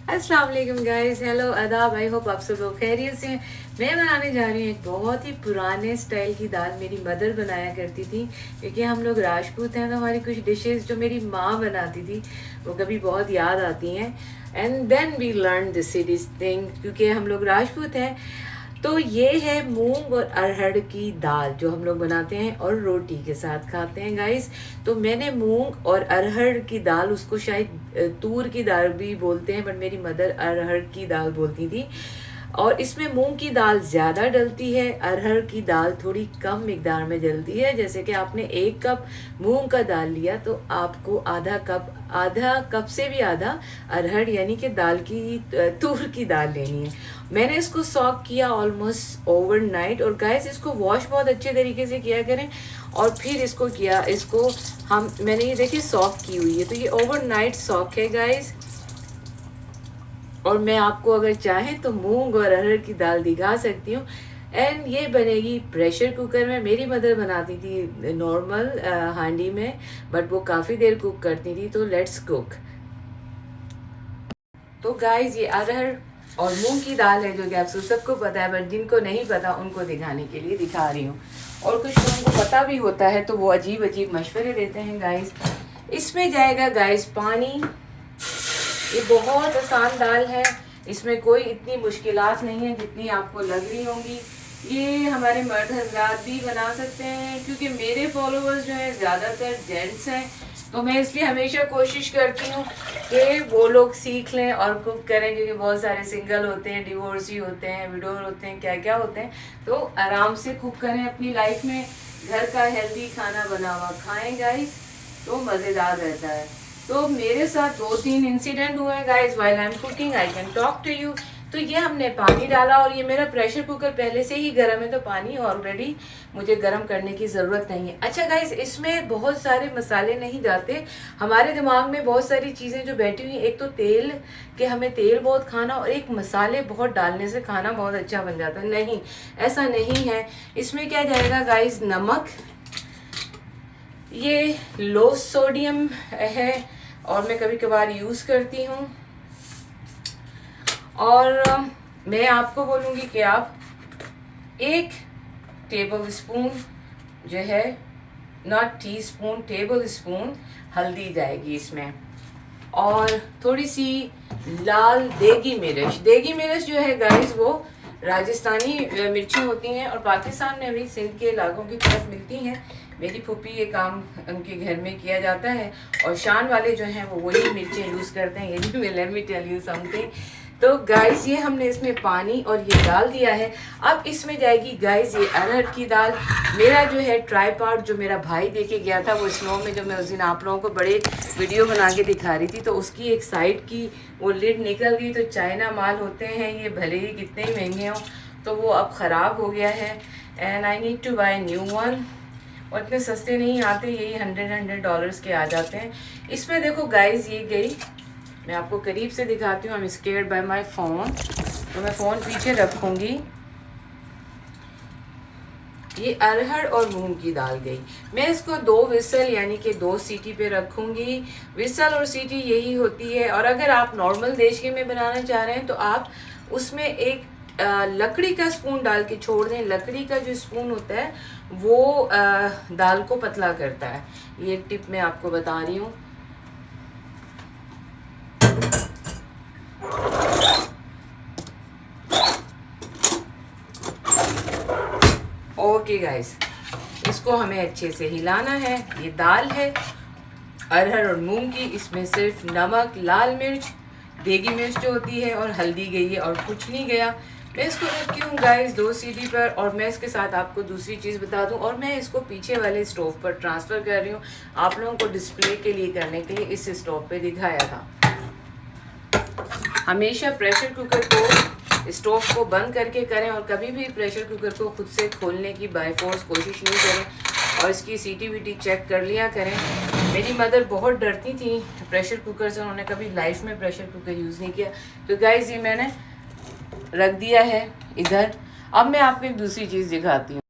अस्सलाम वालेकुम guys, hello आदाब। आई होप आप सब लोग खैरियत से हैं। मैं बनाने जा रही हूँ एक बहुत ही पुराने स्टाइल की दाल। मेरी मदर बनाया करती थी, क्योंकि हम लोग राजपूत हैं तो हमारी कुछ डिशेस जो मेरी माँ बनाती थी वो कभी बहुत याद आती हैं। And then we learn this thing, क्योंकि हम लोग राजपूत हैं। तो ये है मूंग और अरहर की दाल जो हम लोग बनाते हैं और रोटी के साथ खाते हैं गाइस। तो मैंने मूंग और अरहर की दाल, उसको शायद तूर की दाल भी बोलते हैं, बट मेरी मदर अरहर की दाल बोलती थी। और इसमें मूंग की दाल ज़्यादा डलती है, अरहर की दाल थोड़ी कम मिकदार में डलती है। जैसे कि आपने 1 कप मूंग का दाल लिया तो आपको आधा कप से भी आधा अरहर यानी कि दाल की तूर की दाल लेनी है। मैंने इसको सॉक किया ऑलमोस्ट ओवरनाइट। और गाइस इसको वॉश बहुत अच्छे तरीके से किया करें। और फिर इसको मैंने ये देखिए सॉक की हुई है, तो ये ओवरनाइट सॉक है गाइस। और मैं आपको अगर चाहें तो मूंग और अरहर की दाल दिखा सकती हूँ। एंड ये बनेगी प्रेशर कुकर में। मेरी मदर बनाती थी नॉर्मल हांडी में, बट वो काफ़ी देर कुक करती थी। तो लेट्स कुक। तो गाइस ये अरहर और मूंग की दाल है, जो कि आप सबको पता है, बट जिनको नहीं पता उनको दिखाने के लिए दिखा रही हूँ। और कुछ लोगों को पता भी होता है तो वो अजीब अजीब मशवरे देते हैं गाइस। इसमें जाएगा गाइस पानी। ये बहुत आसान दाल है, इसमें कोई इतनी मुश्किलात नहीं है जितनी आपको लग रही होंगी। ये हमारे मर्द हजरात भी बना सकते हैं, क्योंकि मेरे फॉलोअर्स जो है ज़्यादातर जेंट्स हैं। तो मैं इसलिए हमेशा कोशिश करती हूँ कि वो लोग सीख लें और कुक करें, क्योंकि बहुत सारे सिंगल होते हैं, डिवोर्सी होते हैं, विडोर होते हैं, क्या क्या होते हैं। तो आराम से कुक करें अपनी लाइफ में, घर का हेल्दी खाना बना हुआ खाएं गाइस, तो मज़ेदार रहता है। तो मेरे साथ 2-3 इंसिडेंट हुए हैं guys while I am cooking, I can talk to you. तो ये हमने पानी डाला, और ये मेरा प्रेशर कुकर पहले से ही गर्म है, तो पानी ऑलरेडी मुझे गर्म करने की ज़रूरत नहीं है। अच्छा गाइस, इसमें बहुत सारे मसाले नहीं जाते। हमारे दिमाग में बहुत सारी चीज़ें जो बैठी हुई, एक तो तेल, कि हमें तेल बहुत खाना, और एक मसाले बहुत डालने से खाना बहुत अच्छा बन जाता है। नहीं, ऐसा नहीं है। इसमें क्या जाएगा गाइस, नमक। ये लो सोडियम है और मैं कभी कभार यूज़ करती हूँ। और मैं आपको बोलूँगी कि आप 1 टेबल स्पून जो है, not tea spoon, table spoon हल्दी जाएगी इसमें। और थोड़ी सी लाल देगी मिर्च। देगी मिर्च जो है गाइस वो राजस्थानी मिर्ची होती हैं, और पाकिस्तान में भी सिंध के इलाकों की तरफ मिलती हैं। मेरी फूफी ये काम उनके घर में किया जाता है, और शान वाले जो हैं वो वही मिर्चें यूज़ करते हैं। ये भी let me tell you something. तो गाइस ये हमने इसमें पानी और ये डाल दिया है। अब इसमें जाएगी गाइस ये अरहर की दाल। मेरा जो है ट्राईपॉड जो मेरा भाई दे के गया था वो स्नो में, जो मैं उस दिन आप लोगों को बड़े वीडियो बना के दिखा रही थी, तो उसकी एक साइड की वो लिड निकल गई। तो चाइना माल होते हैं ये, भले ही कितने ही महंगे हों, तो वो अब ख़राब हो गया है। And I need two by new one. और इतने सस्ते नहीं आते, यही $100 के आ जाते हैं। इसमें देखो गाइस ये गई, मैं आपको करीब से दिखाती हूँ। I am scared bye my phone, तो मैं फ़ोन पीछे रखूँगी। ये अरहर और मूंग की दाल गई। मैं इसको 2 विसल यानी कि 2 सीटी पे रखूँगी। विसल और सीटी यही होती है। और अगर आप नॉर्मल देशके में बनाना चाह रहे हैं तो आप उसमें एक लकड़ी का स्पून डाल के छोड़ दें। लकड़ी का जो स्पून होता है वो दाल को पतला करता है। ये एक टिप मैं आपको बता रही हूँ। ओके गाइस, इसको हमें अच्छे से हिलाना है। ये दाल है अरहर और मूंग की, इसमें सिर्फ नमक, लाल मिर्च, देगी मिर्च जो होती है, और हल्दी गई है, और कुछ नहीं गया। मैं इसको रखती हूँ गाइस 2 सीटी पर। और मैं इसके साथ आपको दूसरी चीज़ बता दूँ, और मैं इसको पीछे वाले स्टोव पर ट्रांसफ़र कर रही हूँ। आप लोगों को डिस्प्ले के लिए करने के लिए इस स्टोव पे दिखाया था। हमेशा प्रेशर कुकर को, स्टोव को बंद करके करें, और कभी भी प्रेशर कुकर को खुद से खोलने की बाय फोर्स कोशिश नहीं करें, और इसकी सीटी वीटी चेक कर लिया करें। मेरी मदर बहुत डरती थी प्रेशर कुकर से, उन्होंने कभी लाइफ में प्रेशर कुकर यूज़ नहीं किया। तो गाइस ये मैंने रख दिया है इधर। अब मैं आपको एक दूसरी चीज़ दिखाती हूँ।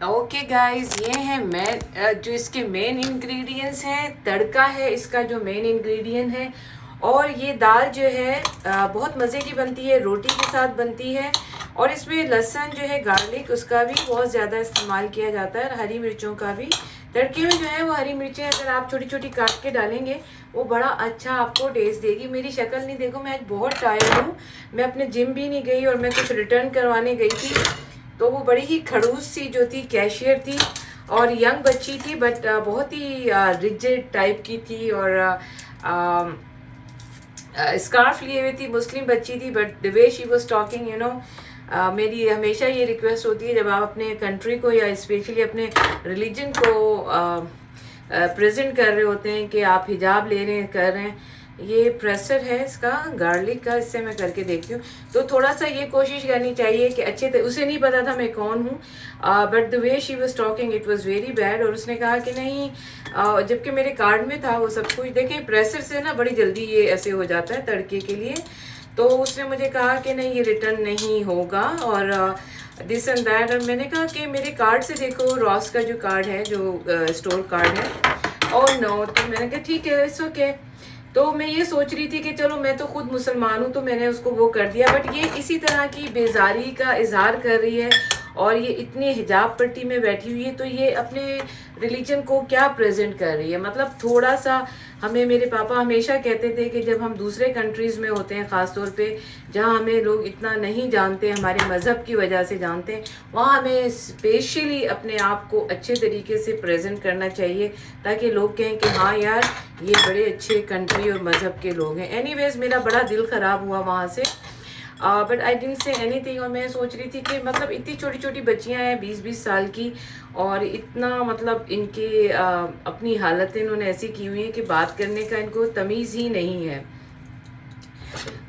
ओके गाइस, ये है मैं जो इसके मेन इंग्रेडिएंट्स हैं। तड़का है इसका जो मेन इंग्रेडिएंट है, और ये दाल जो है बहुत मज़े की बनती है, रोटी के साथ बनती है। और इसमें लहसुन जो है, गार्लिक, उसका भी बहुत ज़्यादा इस्तेमाल किया जाता है, हरी मिर्चों का भी। तड़के में जो है वो हरी मिर्चें अगर आप छोटी छोटी काट के डालेंगे वो बड़ा अच्छा आपको टेस्ट देगी। मेरी शक्ल नहीं देखो, मैं आज बहुत टायर्ड हूँ, मैं अपने जिम भी नहीं गई और मैं कुछ रिटर्न करवाने गई थी। तो वो बड़ी ही खड़ूस सी जो थी, कैशियर थी और यंग बच्ची थी, बट बहुत ही रिजिड टाइप की थी और स्कार्फ लिए हुई थी, मुस्लिम बच्ची थी, but the way she was talking, you know, मेरी हमेशा ये रिक्वेस्ट होती है जब आप अपने कंट्री को या स्पेशली अपने रिलीजन को प्रेजेंट कर रहे होते हैं कि आप हिजाब ले रहे हैं, कर रहे हैं। ये प्रेशर है इसका, गार्लिक का, इससे मैं करके देखती हूँ। तो थोड़ा सा ये कोशिश करनी चाहिए कि अच्छे उसे नहीं पता था मैं कौन हूँ, but the way she was talking it was very bad. और उसने कहा कि नहीं, जबकि मेरे कार्ड में था वो सब कुछ। देखें, प्रेशर से ना बड़ी जल्दी ये ऐसे हो जाता है तड़के के लिए। तो उसने मुझे कहा कि नहीं, ये रिटर्न नहीं होगा और दिस एंड दैट। और मैंने कहा कि मेरे कार्ड से देखो, रॉस का जो कार्ड है, जो स्टोर कार्ड है, और नो। तो मैंने कहा ठीक है, इट्स ओके। तो मैं ये सोच रही थी कि चलो, मैं तो खुद मुसलमान हूँ तो मैंने उसको वो कर दिया, बट ये इसी तरह की बेजारी का इजहार कर रही है और ये इतनी हिजाब पट्टी में बैठी हुई है, तो ये अपने रिलीजन को क्या प्रेजेंट कर रही है। मतलब थोड़ा सा हमें, मेरे पापा हमेशा कहते थे कि जब हम दूसरे कंट्रीज़ में होते हैं, ख़ास तौर पे जहाँ हमें लोग इतना नहीं जानते, हमारे मज़हब की वजह से जानते हैं, वहाँ हमें स्पेशली अपने आप को अच्छे तरीके से प्रेजेंट करना चाहिए ताकि लोग कहें कि हाँ यार, ये बड़े अच्छे कंट्री और मज़हब के लोग हैं। एनीवेज, मेरा बड़ा दिल ख़राब हुआ वहाँ से, but I didn't say anything. और मैं सोच रही थी कि मतलब इतनी छोटी छोटी बच्चियां हैं, 20-20 साल की, और इतना मतलब इनके अपनी हालतें इन्होंने ऐसी की हुई हैं कि बात करने का इनको तमीज़ ही नहीं है।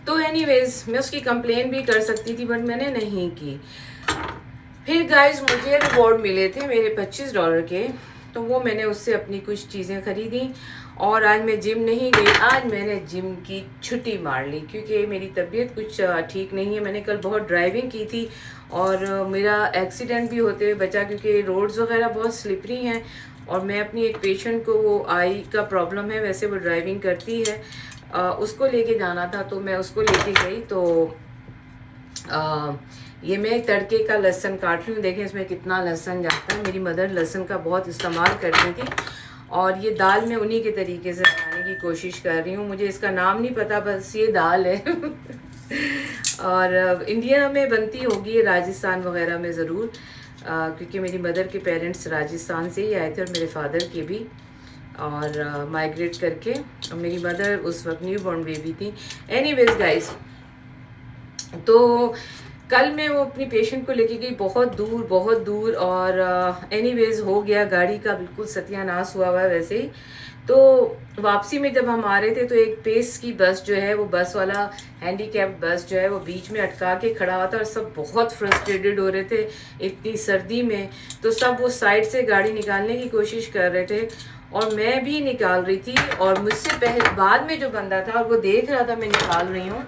तो एनीवेज, मैं उसकी कंप्लेन भी कर सकती थी बट मैंने नहीं की। फिर गाइस, मुझे रिवॉर्ड मिले थे मेरे $25 के, तो वो मैंने उससे अपनी कुछ चीज़ें ख़रीदी। और आज मैं जिम नहीं गई, आज मैंने जिम की छुट्टी मार ली क्योंकि मेरी तबीयत कुछ ठीक नहीं है। मैंने कल बहुत ड्राइविंग की थी और मेरा एक्सीडेंट भी होते हुए बचा क्योंकि रोड्स वगैरह बहुत स्लिपरी हैं। और मैं अपनी एक पेशेंट को, वो आई का प्रॉब्लम है, वैसे वो ड्राइविंग करती है, उसको लेके जाना था, तो मैं उसको लेके गई। तो ये मैं तड़के का लहसुन काट रही हूँ। देखें इसमें कितना लहसुन जाता है। मेरी मदर लहसुन का बहुत इस्तेमाल करती थी और ये दाल मैं उन्हीं के तरीके से बनाने की कोशिश कर रही हूँ। मुझे इसका नाम नहीं पता, बस ये दाल है और इंडिया में बनती होगी, राजस्थान वगैरह में ज़रूर, क्योंकि मेरी मदर के पेरेंट्स राजस्थान से ही आए थे और मेरे फादर के भी, और माइग्रेट करके। और मेरी मदर उस वक्त न्यू बॉर्न बेबी थी। एनीवेज गाइस, तो कल मैं वो अपनी पेशेंट को लेके गई बहुत दूर और एनीवेज हो गया, गाड़ी का बिल्कुल सत्यानाश हुआ हुआ है वैसे ही। तो वापसी में जब हम आ रहे थे तो एक पेस की बस जो है, वो बस वाला हैंडीकैप्ड बस जो है वो बीच में अटका के खड़ा हुआ था और सब बहुत फ्रस्ट्रेटेड हो रहे थे इतनी सर्दी में। तो सब वो साइड से गाड़ी निकालने की कोशिश कर रहे थे और मैं भी निकाल रही थी। और मुझसे पहले बाद में जो बंदा था और वो देख रहा था मैं निकाल रही हूँ,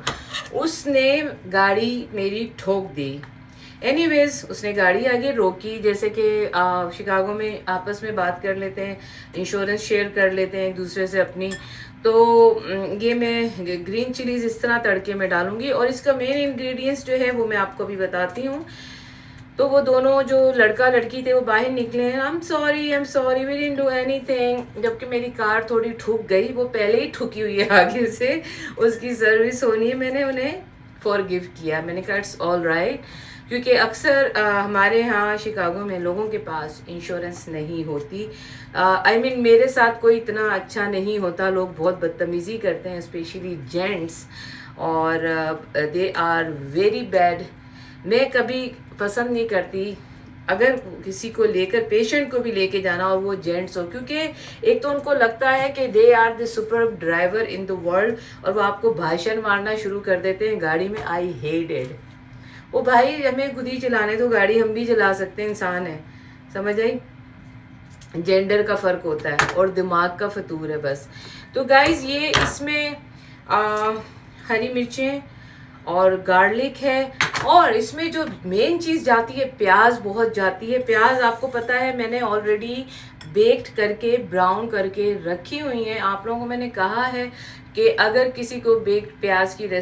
उसने गाड़ी मेरी ठोक दी। एनीवेज, उसने गाड़ी आगे रोकी, जैसे कि शिकागो में आपस में बात कर लेते हैं, इंश्योरेंस शेयर कर लेते हैं एक दूसरे से अपनी। तो ये मैं ग्रीन चिलीज़ इस तरह तड़के में डालूंगी और इसका मेन इंग्रेडिएंट्स जो है वो मैं आपको अभी बताती हूँ। तो वो दोनों जो लड़का लड़की थे वो बाहर निकले हैं। I am sorry we didn't do anything, जबकि मेरी कार थोड़ी ठुक गई, वो पहले ही ठुकी हुई है आगे से, उसकी सर्विस होनी है। मैंने उन्हें फॉरगिव किया, मैंने कहा इट्स ऑल राइट, क्योंकि अक्सर हमारे यहाँ शिकागो में लोगों के पास इंश्योरेंस नहीं होती। आई मीन मेरे साथ कोई इतना अच्छा नहीं होता, लोग बहुत बदतमीज़ी करते हैं, स्पेशली जेंट्स, और दे आर वेरी बैड। मैं कभी पसंद नहीं करती अगर किसी को लेकर, पेशेंट को भी लेके जाना और वो जेंट्स हो, क्योंकि एक तो उनको लगता है कि they are the super driver in the world और वो आपको भाषण मारना शुरू कर देते हैं गाड़ी में। I hate it. वो भाई, हमें खुद ही चलाने तो गाड़ी, हम भी चला सकते हैं, इंसान है, समझ आई। जेंडर का फ़र्क होता है और दिमाग का फतूर है बस। तो गाइज़, ये इसमें हरी मिर्चें और गार्लिक है, और इसमें जो मेन चीज़ जाती है, प्याज बहुत जाती है। प्याज आपको पता है मैंने ऑलरेडी बेक्ड करके, ब्राउन करके रखी हुई हैं। आप लोगों को मैंने कहा है कि अगर किसी को बेक्ड प्याज की